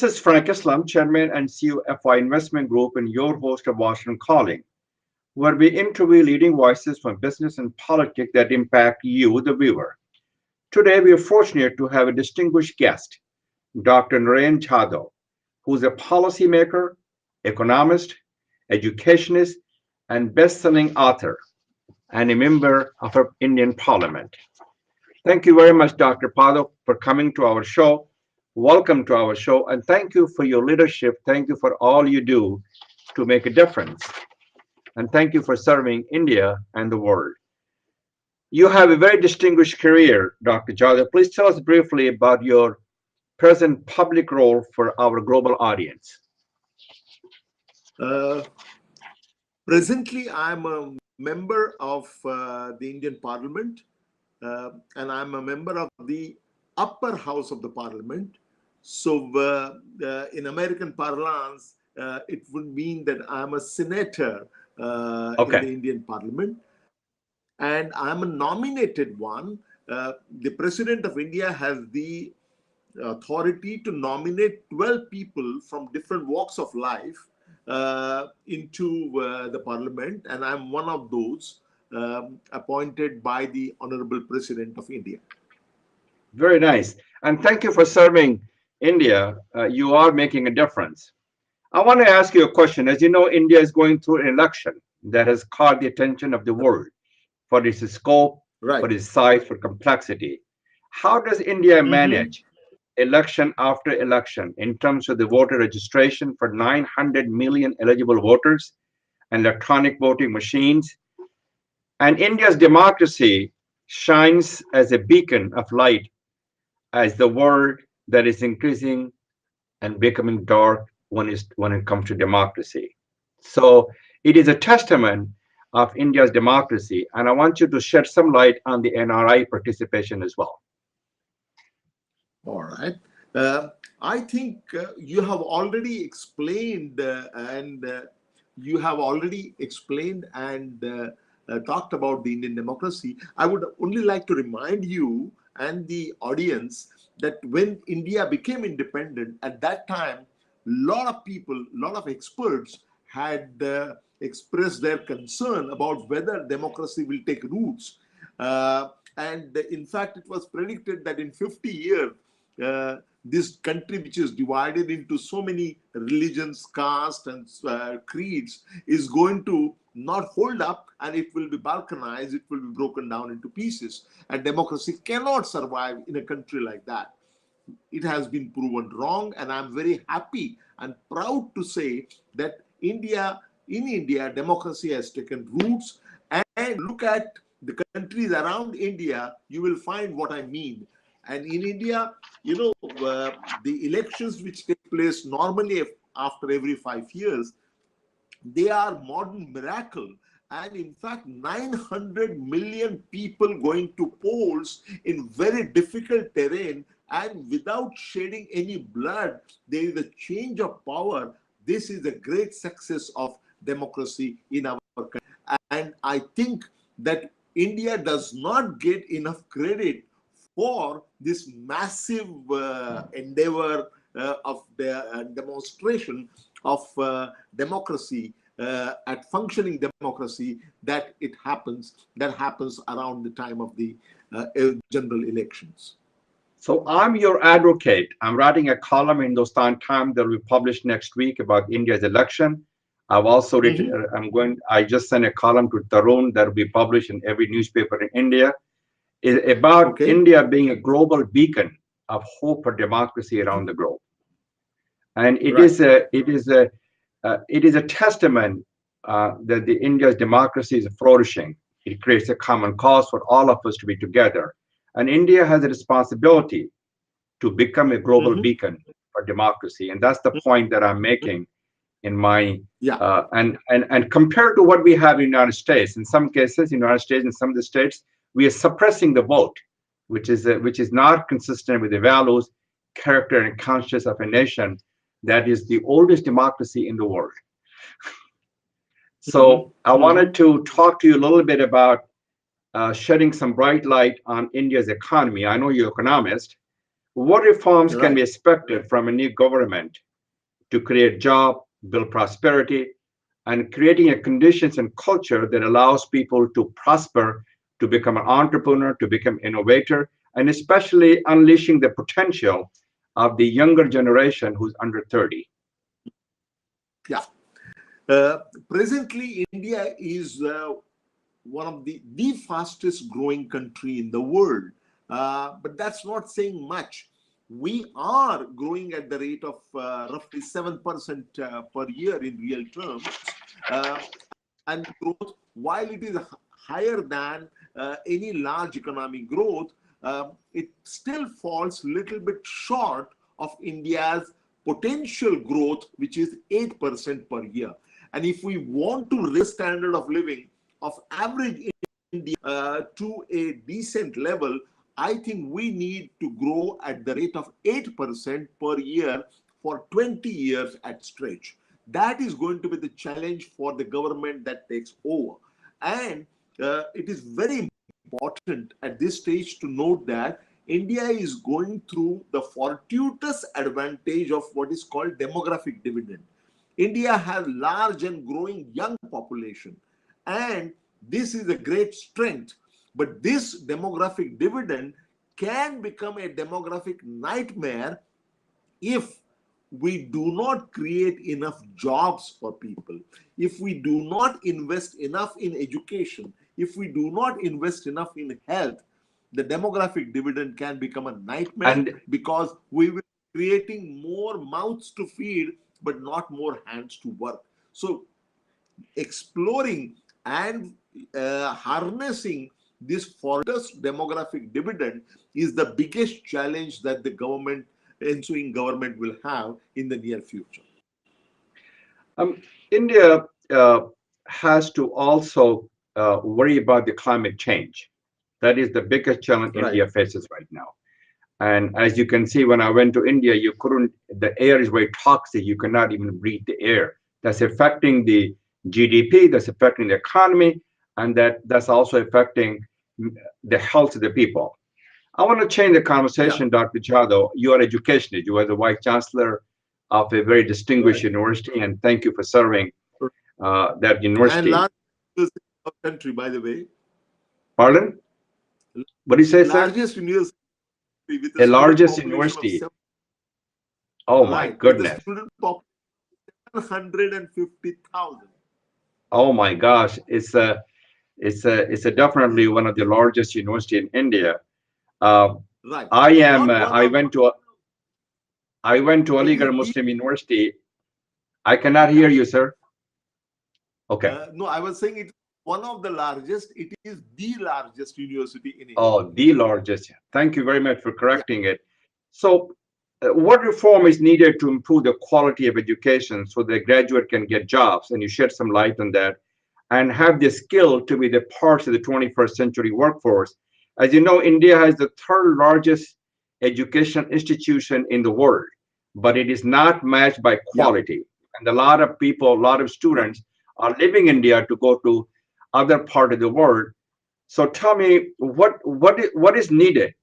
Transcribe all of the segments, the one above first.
This is Frank Islam, Chairman and CEO of FI Investment Group, and your host of Washington Calling, where we interview leading voices from business and politics that impact you, the viewer. Today, we are fortunate to have a distinguished guest, Dr. Narendra Jadhav, who's a policymaker, economist, educationist, and best-selling author, and a member of our Indian Parliament. Thank you very much, Dr. Padov, for coming to our show. Welcome to our show, and thank you for your leadership. Thank you for all you do to make a difference. And thank you for serving India and the world. You have a very distinguished career, Dr. Jadhav. Please tell us briefly about your present public role for our global audience. Presently, I'm a member of the Indian Parliament, and I'm a member of the upper house of the Parliament. So in American parlance, it would mean that I'm a senator in the Indian Parliament. And I'm a nominated one. The President of India has the authority to nominate 12 people from different walks of life into the Parliament. And I'm one of those appointed by the Honorable President of India. Very nice. And thank you for serving India. You are making a difference. I want to ask you a question. As you know, India is going through an election that has caught the attention of the world for its scope, for its size, for complexity. How does India manage election after election in terms of the voter registration for 900 million eligible voters and electronic voting machines? And India's democracy shines as a beacon of light as the world that is increasing and becoming dark when it comes to democracy. So it is a testament of India's democracy, and I want you to shed some light on the NRI participation as well. All right. I think you have already explained and talked about the Indian democracy. I would only like to remind you and the audience that when India became independent, at that time, a lot of people, a lot of experts had expressed their concern about whether democracy will take roots. And in fact, it was predicted that in 50 years, this country, which is divided into so many religions, castes, and creeds, is going to not hold up, and it will be balkanized, it will be broken down into pieces. And democracy cannot survive in a country like that. It has been proven wrong, and I'm very happy and proud to say that in India, democracy has taken roots. And look at the countries around India, you will find what I mean. And in India, you know, the elections which take place normally after every 5 years, they are modern miracle. And in fact, 900 million people going to polls in very difficult terrain, and without shedding any blood, there is a change of power. This is a great success of democracy in our country. And I think that India does not get enough credit for this massive endeavor of the demonstration of democracy, at functioning democracy, that happens around the time of the general elections. So I'm your advocate. I'm writing a column in Hindustan Times that will be published next week about India's election. I've also written, I just sent a column to Tarun that will be published in every newspaper in India, about India being a global beacon of hope for democracy around the globe. And it is a testament that the India's democracy is flourishing. It creates a common cause for all of us to be together. And India has a responsibility to become a global beacon for democracy. And that's the point that I'm making in my, and compared to what we have in the United States, in some cases, in the United States, in some of the states, we are suppressing the vote, which is not consistent with the values, character, and conscience of a nation that is the oldest democracy in the world. So I wanted to talk to you a little bit about shedding some bright light on India's economy. I know you're an economist. What reforms can Right. be expected from a new government to create jobs, build prosperity, and creating a conditions and culture that allows people to prosper, to become an entrepreneur, to become innovator, and especially unleashing the potential of the younger generation who's under 30. Yeah. Presently, India is one of the fastest growing country in the world. But that's not saying much. We are growing at the rate of roughly 7% per year in real terms. And growth, while it is higher than any large economic growth, it still falls a little bit short of India's potential growth, which is 8% per year. And if we want to raise standard of living of average India to a decent level, I think we need to grow at the rate of 8% per year for 20 years at stretch. That is going to be the challenge for the government that takes over. And it is very important at this stage to note that India is going through the fortuitous advantage of what is called demographic dividend. India has large and growing young population, and this is a great strength. But this demographic dividend can become a demographic nightmare if we do not create enough jobs for people, if we do not invest enough in education, if we do not invest enough in health, the demographic dividend can become a nightmare And because we will be creating more mouths to feed but not more hands to work. So exploring and harnessing this fortress demographic dividend is the biggest challenge that the ensuing government will have in the near future. India has to also worry about the climate change. That is the biggest challenge Right. India faces right now. And as you can see, when I went to India, you couldn't, the air is very toxic. You cannot even breathe the air. That's affecting the GDP, that's affecting the economy, and that's also affecting the health of the people. I want to change the Yeah. conversation, Dr. Jadhav. You are educationist. You are the vice chancellor of a very distinguished Right. university, and thank you for serving that And university. largest university in our country, by the way. Pardon? What do you say, sir? Largest university with a A student largest population of university. seven. Oh my Right. With a goodness. student population of 750,000. Oh my gosh. It's a definitely one of the largest university in India. Uh, Right. I am. Not one I of, went to. I went to it is Aligarh the, Muslim University. I cannot hear yeah. you, sir. Okay. No, I was saying it's one of the largest. It is the largest university in India. Oh, the largest. Thank you very much for Yeah. correcting it. So, what reform is needed to improve the quality of education so the graduate can get jobs? And you shed some light on that and have the skill to be the parts of the 21st century workforce. As you know, India has the third largest education institution in the world, but it is not matched by Yeah. quality. And a lot of people, a lot of Right. students are leaving India to go to other part of the world. So tell me what is needed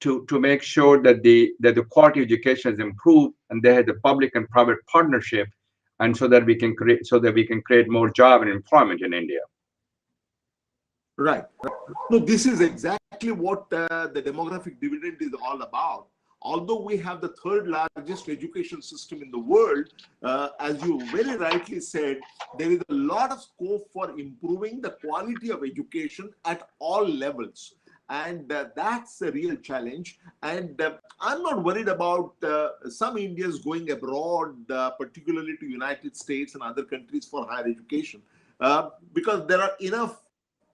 to make sure that the quality of education is improved and they have the public and private partnership, and so that we can create more job and employment in India. Right. No, this is exactly what the demographic dividend is all about. Although we have the third largest education system in the world, as you very rightly said, there is a lot of scope for improving the quality of education at all levels. And that's a real challenge. And I'm not worried about some Indians going abroad, particularly to United States and other countries for higher education, because there are enough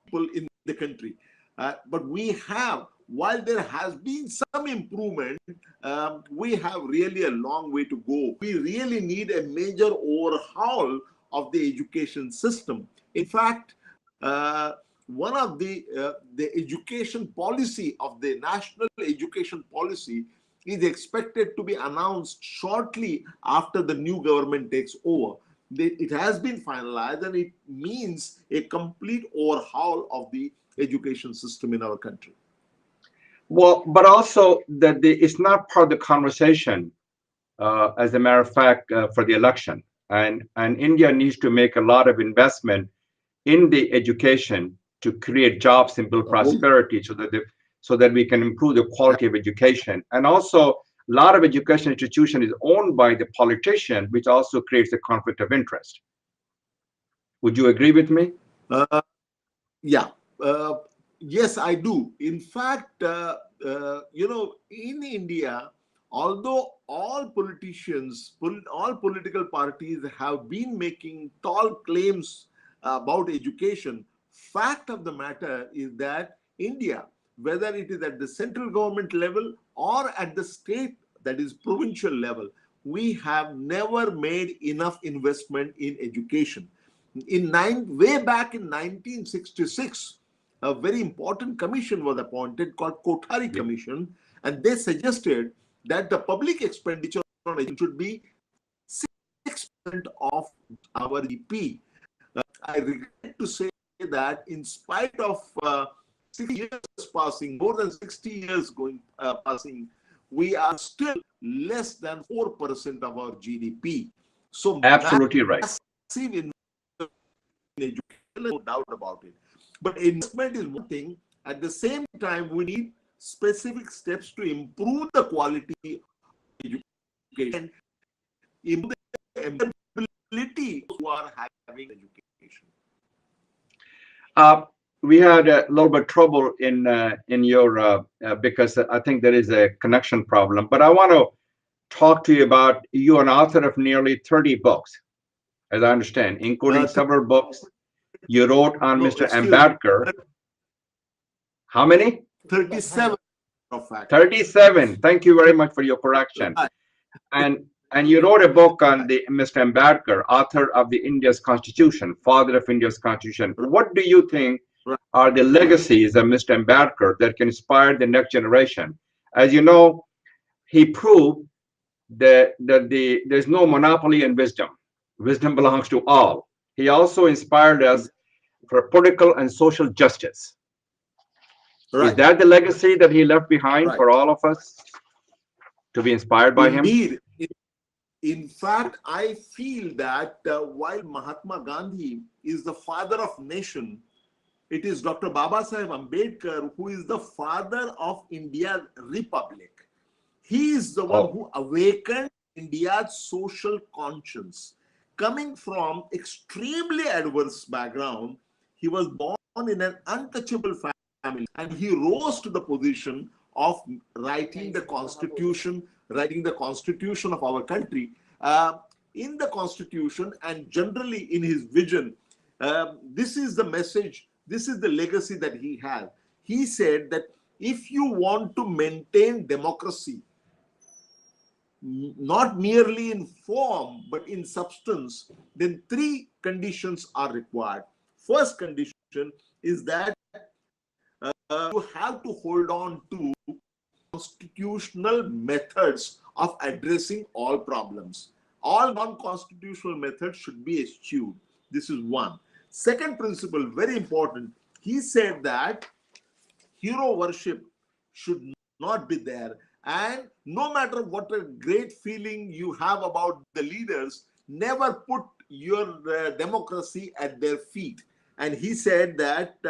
people in the country. But we have, while there has been some improvement, we have really a long way to go. We really need a major overhaul of the education system. In fact, one of the education policy of the national education policy is expected to be announced shortly after the new government takes over. It has been finalized, and it means a complete overhaul of the education system in our country. Well, but also that it's not part of the conversation, as a matter of fact, for the election. And India needs to make a lot of investment in the education to create jobs and build Whole, prosperity, so that we can improve the quality of education. And also, a lot of education institution is owned by the politician, which also creates a conflict of interest. Would you agree with me? uh, yeah. Uh, yes, I do. In fact, in India, although all politicians, all political parties have been making tall claims about education, fact of the matter is that India, whether it is at the central government level or at the state, that is provincial level, we have never made enough investment in education. Way back in 1966, a very important commission was appointed called Kothari Yeah. Commission, and they suggested that the public expenditure on education should be 6% of our GDP. I regret to say that in spite of 60 years passing, more than 60 years passing, we are still less than 4% of our GDP. So Absolutely right. massive investment in education, no doubt about it. But investment is one thing. At the same time, we need specific steps to improve the quality of education, improve the ability who are having education. Uh, we had a little bit trouble in your because I think there is a connection problem. But I want to talk to you about, you an author of nearly 30 books, as I understand, including Uh, several books you wrote on no, Mr. excuse me, Ambedkar. How many? 37 of fact. 37. Thank you very much for your correction. Right, And you wrote a book on the Mr. Ambedkar, author of the India's Constitution, father of India's Constitution. right, What do you think right, are the legacies of Mr. Ambedkar that can inspire the next generation? As you know, he proved that there's no monopoly in wisdom. Wisdom belongs to all. He also inspired us for political and social justice. Is right, that the legacy that he left behind right. for all of us to be inspired by him? Indeed. In fact, I feel that while Mahatma Gandhi is the father of nation, it is Dr. Babasaheb Ambedkar who is the father of India's republic. He is the one Oh, who awakened India's social conscience. Coming from extremely adverse background, he was born in an untouchable family and he rose to the position of writing the constitution of our country. In the constitution and generally in his vision, this is the message, this is the legacy that he had. He said that if you want to maintain democracy, not merely in form but in substance, then three conditions are required. First condition is that you have to hold on to constitutional methods of addressing all problems. All non-constitutional methods should be eschewed. This is one. Second principle, very important. He said that hero worship should not be there. And no matter what a great feeling you have about the leaders, never put your democracy at their feet. And he said that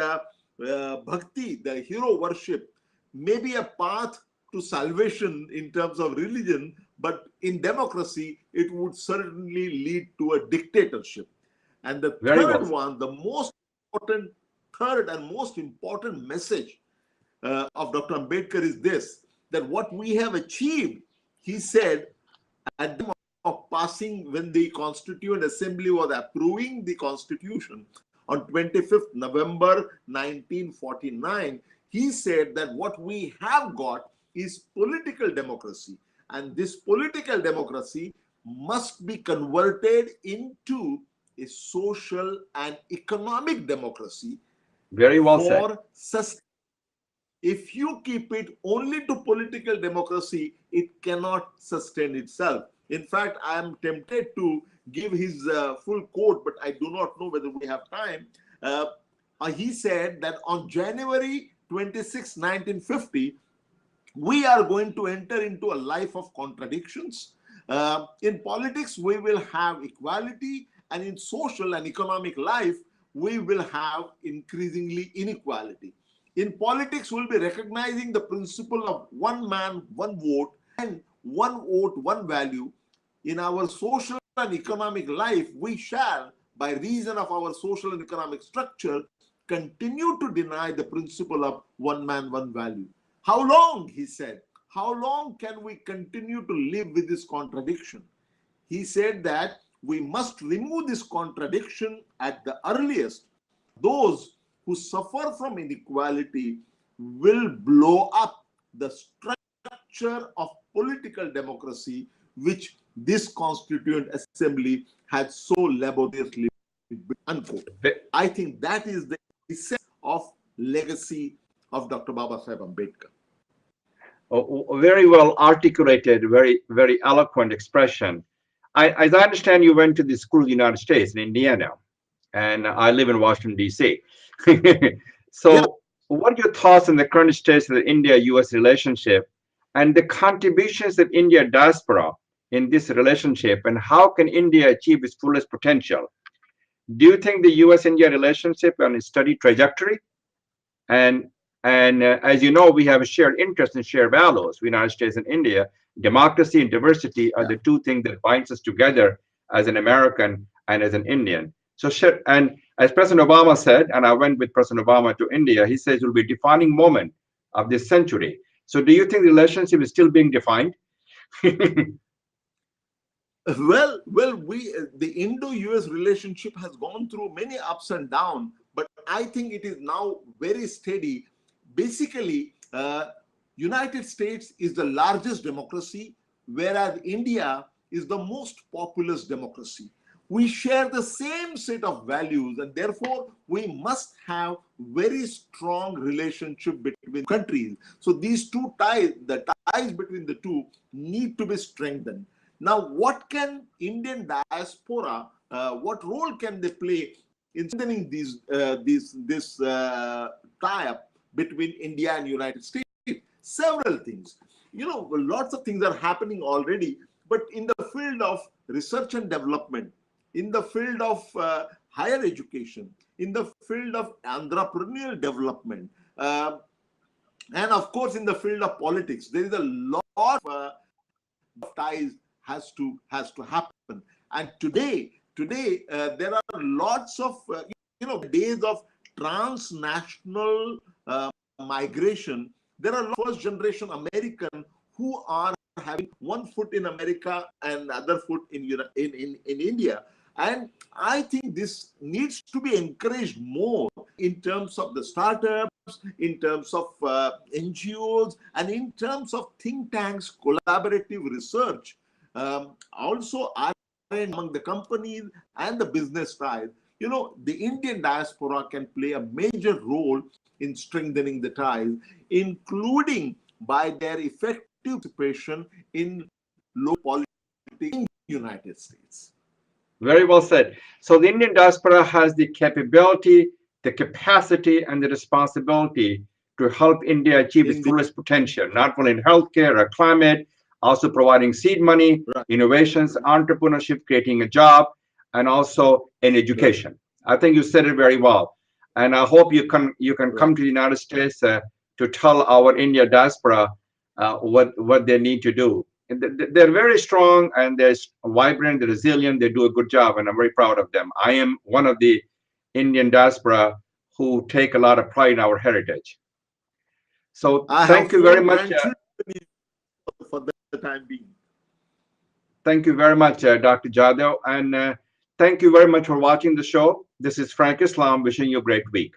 bhakti, the hero worship, may be a path to salvation in terms of religion, but in democracy, it would certainly lead to a dictatorship. And the very well third said. one, the most important, third and most important message of Dr. Ambedkar is this, that what we have achieved, he said, at the time of passing, when the Constituent Assembly was approving the Constitution on 25th November 1949, he said that what we have got is political democracy. And this political democracy must be converted into a social and economic democracy Very well said. for sustainability. If you keep it only to political democracy, it cannot sustain itself. In fact, I am tempted to give his full quote, but I do not know whether we have time. He said that on January 26, 1950, we are going to enter into a life of contradictions. In politics, we will have equality, and in social and economic life, we will have increasingly inequality. In politics, we'll be recognizing the principle of one man, one vote, and one vote, one value. In our social and economic life, we shall, by reason of our social and economic structure, continue to deny the principle of one man, one value. How long, he said, how long can we continue to live with this contradiction? He said that we must remove this contradiction at the earliest. Those who suffer from inequality will blow up the structure of political democracy which this constituent assembly had so laboriously built, unquote. I think that is the essence of legacy of Dr. Baba Saheb Ambedkar. Very well articulated, very eloquent expression. As I understand, you went to the school in the United States in Indiana, and I live in Washington, D.C. So, Yeah. what are your thoughts on the current state of the India-U.S. relationship and the contributions of India diaspora in this relationship, and how can India achieve its fullest potential? Do you think the U.S.-India relationship on a steady trajectory? And as you know, we have a shared interest and shared values. The United States and India, democracy and diversity are the two things that binds us together as an American and as an Indian. So, and as President Obama said, and I went with President Obama to India, he says it will be a defining moment of this century. So, do you think the relationship is still being defined? Well, the Indo-US relationship has gone through many ups and downs, but I think it is now very steady. Basically, United States is the largest democracy, whereas India is the most populous democracy. We share the same set of values, and therefore we must have very strong relationship between countries. So these two ties, the ties between the two, need to be strengthened. Now, what can Indian diaspora, what role can they play in strengthening this tie-up between India and United States? Several things. Lots of things are happening already, but in the field of research and development, in the field of higher education, in the field of entrepreneurial development, and of course in the field of politics, there is a lot of ties has to happen. And today there are lots of days of transnational migration. There are first generation American who are having one foot in America and other foot in India. And I think this needs to be encouraged more in terms of the startups, in terms of NGOs, and in terms of think tanks, collaborative research. Also, among the companies and the business ties, the Indian diaspora can play a major role in strengthening the ties, including by their effective participation in local politics in the United States. Very well said. So the Indian diaspora has the capability, the capacity, and the responsibility to help India achieve its fullest potential, not only in healthcare or climate, also providing seed money, innovations, entrepreneurship, creating a job, and also in education. I think you said it very well. And I hope you can come to the United States to tell our India diaspora what they need to do. They're very strong and they're vibrant, they're resilient, they do a good job, and I'm very proud of them. I am one of the Indian diaspora who take a lot of pride in our heritage. So thank you very much. For the time being. Thank you very much, Dr. Jadhav, and thank you very much for watching the show. This is Frank Islam wishing you a great week.